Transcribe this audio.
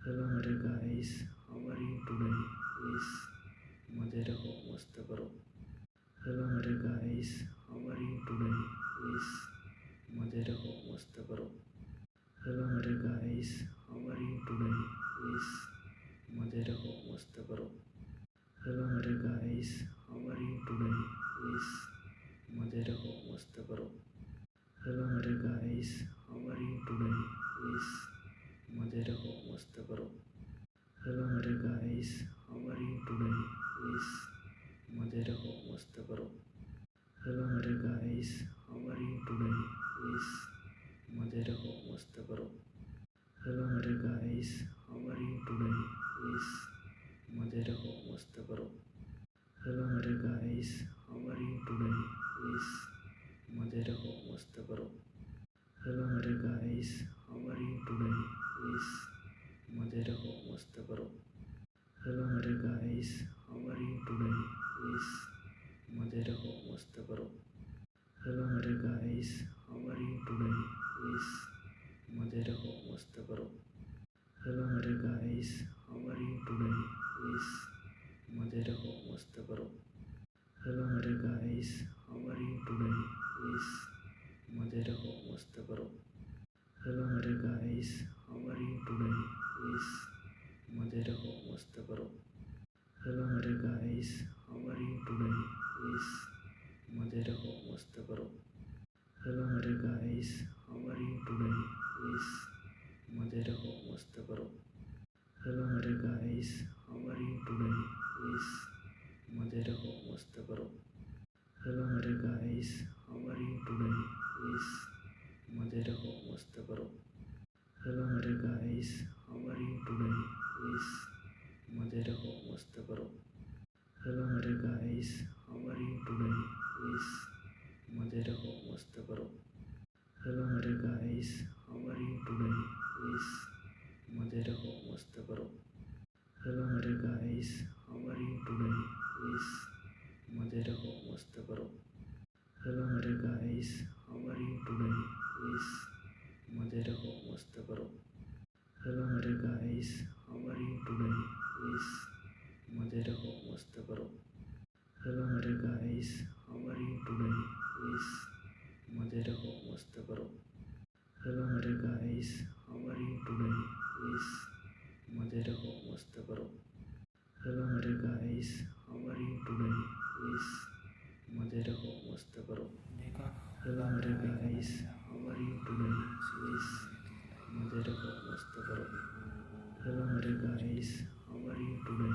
Hello मेरे guys, how are you today? इस मज़े रहो, मस्त करो। हेलो मेरे guys, how are you today? इस मज़े रहो, मस्त करो। हेलो मेरे guys, how are you today? इस मज़े रहो, मस्त करो। हेलो मेरे guys, how are you today? इस मज़े रहो, मस्त करो। हेलो मेरे guys, how are you today? इस मज़े रहो, मस्त करो। हेलो मेरे guys, how are you today? इस मज़े रहो, मस्त करो। हेलो मेरे guys, how are you today? इस मज़े रहो, मस्त करो। हेलो मेरे guys, how are you today? इस मज़े रहो, मस्त करो। हेलो मेरे guys, how are you today? इस मज़े रहो, मस्त करो। हेलो मेरे guys, how are you today? इस मज़े रहो, मस्त करो। हेलो मेरे guys, how are you today? इस मज़े रहो, मस्त करो। हेलो मेरे guys, how are you today? इस मज़े रहो, मस्त करो। हेलो मेरे guys, how are you today? इस मज़े रहो, मस्त करो। हेलो मेरे guys, how are you today? इस मज़े रहो, मस्त करो। हेलो मेरे guys, how are you today? इस मज़े रहो, मस्त करो। हेलो मेरे guys, how are you today? इस मज़े रहो, मस्त करो। हेलो मेरे guys, how are you today? इस मज़े रहो, मस्त करो। हेलो मेरे guys, how are you today? इस मज़े रहो, मस्त करो। हेलो मेरे guys, how are you today? इस मज़े रहो, मस्त करो। हेलो मेरे guys, how are you today? इस मज़े रहो, मस्त करो। हेलो मेरे guys, how are you today? इस मज़े रहो, मस्त करो। हेलो मेरे guys, how are you today? इस मज़े रहो, मस्त करो। हेलो मेरे guys, how are you today? इस मज़े रहो, मस्त करो। हेलो मेरे guys, how are you today? इस मज़े रहो, मस्त करो। हेलो मेरे guys, how are you today? इस मज़े रहो, मस्त करो। हेलो मेरे guys, how are you today? इस मज़े रहो, मस्त करो। हेलो मेरे guys, how are you today? इस मज़े रहो, मस्त करो। हेलो मेरे guys, how are you today? इस मज़े रहो, मस्त करो। हेलो मेरे guys, how are you today? इस मज़े रहो, मस्त करो। हेलो मेरे guys, how are you today?